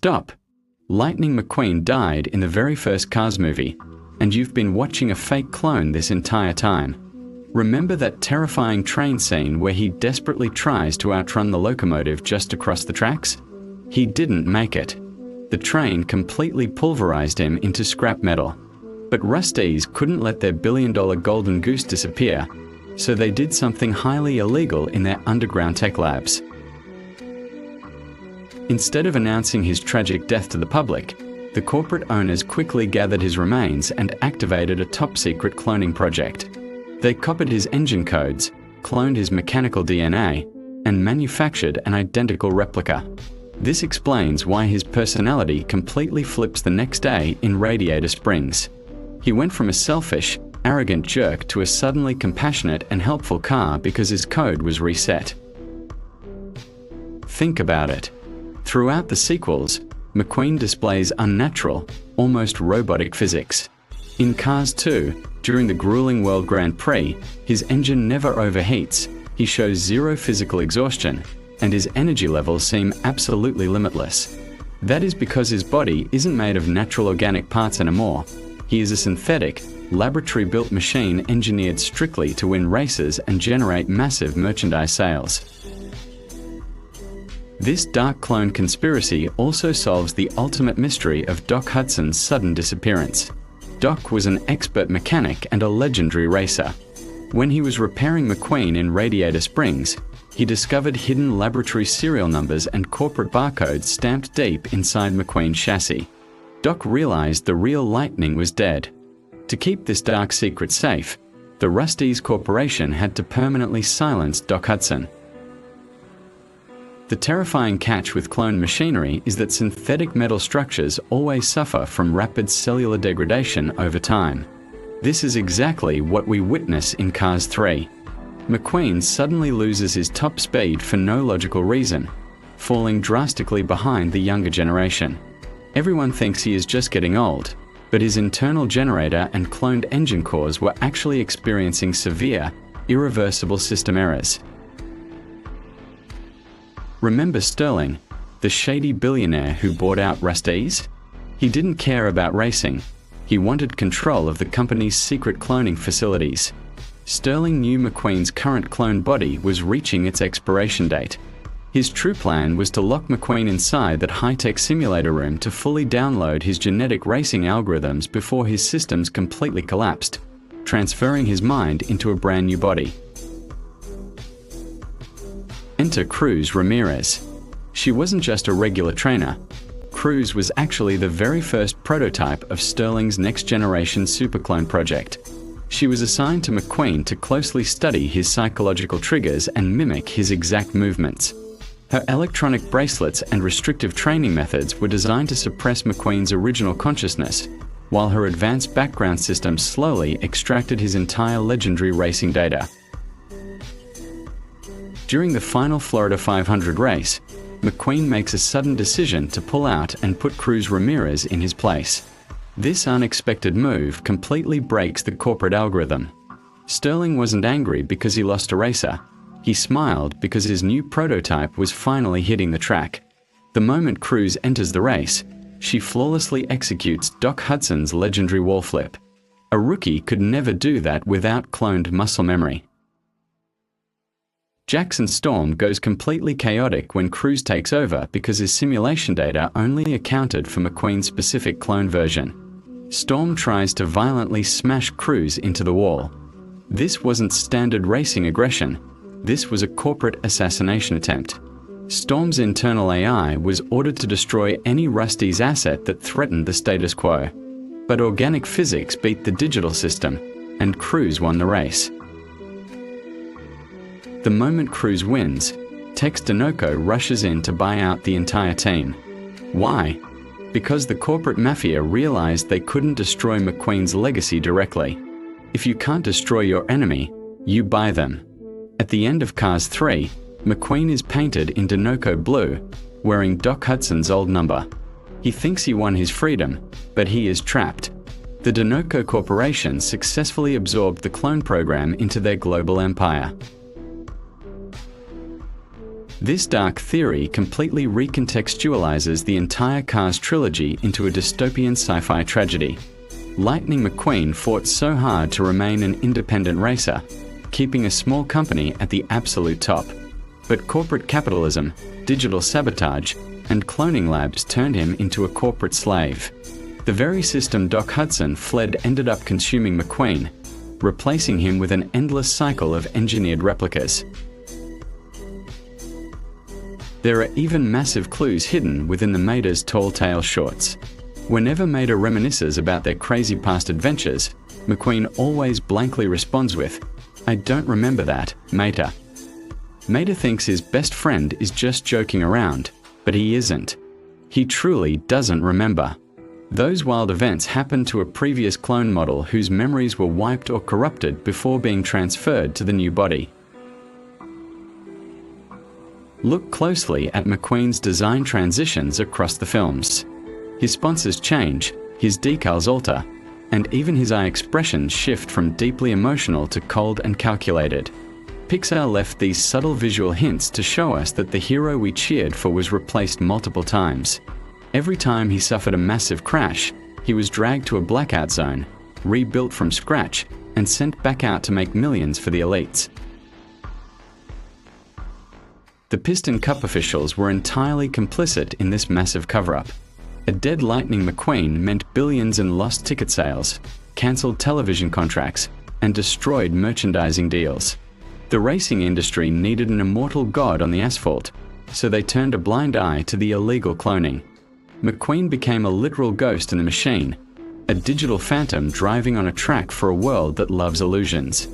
Stop! Lightning McQueen died in the very first Cars movie, and you've been watching a fake clone this entire time. Remember that terrifying train scene where he desperately tries to outrun the locomotive just across the tracks? He didn't make it. The train completely pulverized him into scrap metal. But Rusties couldn't let their billion-dollar golden goose disappear, so they did something highly illegal in their underground tech labs. Instead of announcing his tragic death to the public, the corporate owners quickly gathered his remains and activated a top-secret cloning project. They copied his engine codes, cloned his mechanical DNA, and manufactured an identical replica. This explains why his personality completely flips the next day in Radiator Springs. He went from a selfish, arrogant jerk to a suddenly compassionate and helpful car because his code was reset. Think about it. Throughout the sequels, McQueen displays unnatural, almost robotic physics. In Cars 2, during the grueling World Grand Prix, his engine never overheats, he shows zero physical exhaustion, and his energy levels seem absolutely limitless. That is because his body isn't made of natural organic parts anymore. He is a synthetic, laboratory-built machine engineered strictly to win races and generate massive merchandise sales. This dark clone conspiracy also solves the ultimate mystery of Doc Hudson's sudden disappearance. Doc was an expert mechanic and a legendary racer. When he was repairing McQueen in Radiator Springs, he discovered hidden laboratory serial numbers and corporate barcodes stamped deep inside McQueen's chassis. Doc realized the real Lightning was dead. To keep this dark secret safe, the Rusties Corporation had to permanently silence Doc Hudson. The terrifying catch with clone machinery is that synthetic metal structures always suffer from rapid cellular degradation over time. This is exactly what we witness in Cars 3. McQueen suddenly loses his top speed for no logical reason, falling drastically behind the younger generation. Everyone thinks he is just getting old, but his internal generator and cloned engine cores were actually experiencing severe, irreversible system errors. Remember Sterling, the shady billionaire who bought out Rusties? He didn't care about racing. He wanted control of the company's secret cloning facilities. Sterling knew McQueen's current clone body was reaching its expiration date. His true plan was to lock McQueen inside that high-tech simulator room to fully download his genetic racing algorithms before his systems completely collapsed, transferring his mind into a brand new body. Enter Cruz Ramirez. She wasn't just a regular trainer. Cruz was actually the very first prototype of Sterling's next-generation superclone project. She was assigned to McQueen to closely study his psychological triggers and mimic his exact movements. Her electronic bracelets and restrictive training methods were designed to suppress McQueen's original consciousness, while her advanced background system slowly extracted his entire legendary racing data. During the final Florida 500 race, McQueen makes a sudden decision to pull out and put Cruz Ramirez in his place. This unexpected move completely breaks the corporate algorithm. Sterling wasn't angry because he lost a racer. He smiled because his new prototype was finally hitting the track. The moment Cruz enters the race, she flawlessly executes Doc Hudson's legendary wall flip. A rookie could never do that without cloned muscle memory. Jackson Storm goes completely chaotic when Cruz takes over because his simulation data only accounted for McQueen's specific clone version. Storm tries to violently smash Cruz into the wall. This wasn't standard racing aggression. This was a corporate assassination attempt. Storm's internal AI was ordered to destroy any Rusties asset that threatened the status quo. But organic physics beat the digital system, and Cruz won the race. The moment Cruz wins, Tex Dinoco rushes in to buy out the entire team. Why? Because the corporate mafia realized they couldn't destroy McQueen's legacy directly. If you can't destroy your enemy, you buy them. At the end of Cars 3, McQueen is painted in Dinoco blue, wearing Doc Hudson's old number. He thinks he won his freedom, but he is trapped. The Dinoco Corporation successfully absorbed the clone program into their global empire. This dark theory completely recontextualizes the entire Cars trilogy into a dystopian sci-fi tragedy. Lightning McQueen fought so hard to remain an independent racer, keeping a small company at the absolute top. But corporate capitalism, digital sabotage, and cloning labs turned him into a corporate slave. The very system Doc Hudson fled ended up consuming McQueen, replacing him with an endless cycle of engineered replicas. There are even massive clues hidden within the Maida's Tall Tale shorts. Whenever Maida reminisces about their crazy past adventures, McQueen always blankly responds with, "I don't remember that, Maida." Maida thinks his best friend is just joking around, but he isn't. He truly doesn't remember. Those wild events happened to a previous clone model whose memories were wiped or corrupted before being transferred to the new body. Look closely at McQueen's design transitions across the films. His sponsors change, his decals alter, and even his eye expressions shift from deeply emotional to cold and calculated. Pixar left these subtle visual hints to show us that the hero we cheered for was replaced multiple times. Every time he suffered a massive crash, he was dragged to a blackout zone, rebuilt from scratch, and sent back out to make millions for the elites. The Piston Cup officials were entirely complicit in this massive cover-up. A dead Lightning McQueen meant billions in lost ticket sales, cancelled television contracts, and destroyed merchandising deals. The racing industry needed an immortal god on the asphalt, so they turned a blind eye to the illegal cloning. McQueen became a literal ghost in the machine, a digital phantom driving on a track for a world that loves illusions.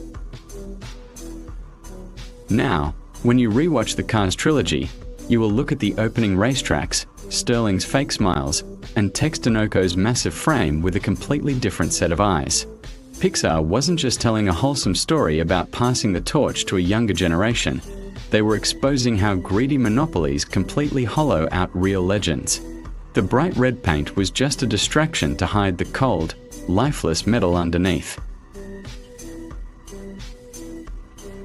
Now, when you rewatch the Cars trilogy, you will look at the opening racetracks, Sterling's fake smiles, and Tex Dinoco's massive frame with a completely different set of eyes. Pixar wasn't just telling a wholesome story about passing the torch to a younger generation. They were exposing how greedy monopolies completely hollow out real legends. The bright red paint was just a distraction to hide the cold, lifeless metal underneath.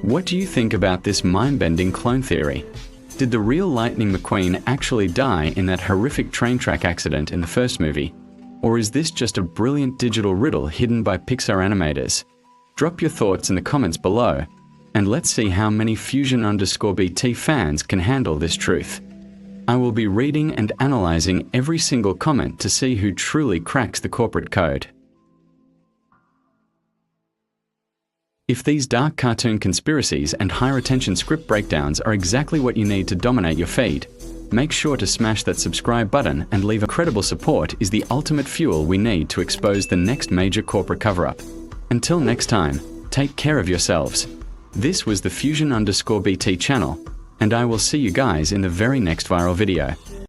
What do you think about this mind-bending clone theory? Did the real Lightning McQueen actually die in that horrific train track accident in the first movie? Or is this just a brilliant digital riddle hidden by Pixar animators? Drop your thoughts in the comments below, and let's see how many Fusion_BT fans can handle this truth. I will be reading and analyzing every single comment to see who truly cracks the corporate code. If these dark cartoon conspiracies and high-retention script breakdowns are exactly what you need to dominate your feed, make sure to smash that subscribe button and leave incredible support is the ultimate fuel we need to expose the next major corporate cover-up. Until next time, take care of yourselves. This was the Fusion_BT channel, and I will see you guys in the very next viral video.